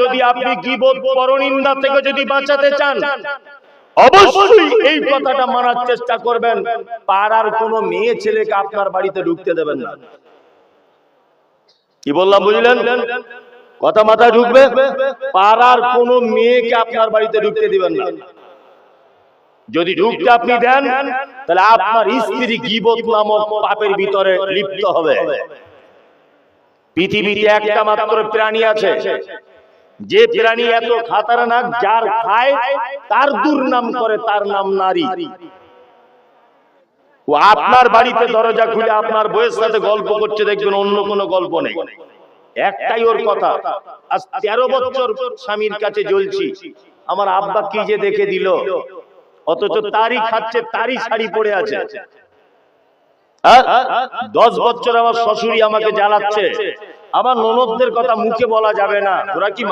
যদি আপনি গীবত পরনিন্দা থেকে যদি বাঁচাতে চান, অবশ্যই এই কথাটা মানার চেষ্টা করবেন, পাড়ার কোনো মেয়ে ছেলেকে আপনার বাড়িতে ঢুকতে দেবেন না। কি বললাম বুঝলেন? কথা মাথায় ঢুকবে? পাড়ার কোনো মেয়েকে আপনার বাড়িতে ঢুকতে দিবেন না। যদি ঢুকতে আপনি দেন, তাহলে আপনার স্ত্রী গীবত নামক পাপের ভিতরে লিপ্ত হবে। পৃথিবীতে একটা মাত্র প্রাণী আছে, যে প্রাণী এত খাতারনাক, যার খায় তার দুর্নাম করে, তার নাম নারী। ও আপনার বাড়িতে দরজা খুলে আপনার বউয়ের সাথে গল্প করছে, দেখবেন অন্য কোনো গল্প নেই, একটাই ওর কথা, আজ 13 বছর স্বামীর কাছে জ্বলছি, আমার আব্বা কি যে দেখে দিল, অথচ তারই খাচ্ছে, তারই শাড়ি পরে আছে। 10 বছর আমার শ্বশুরই আমাকে জ্বালাচ্ছে, আমার ননদদের কথা মুখে বলা যাবে না, ওরা কি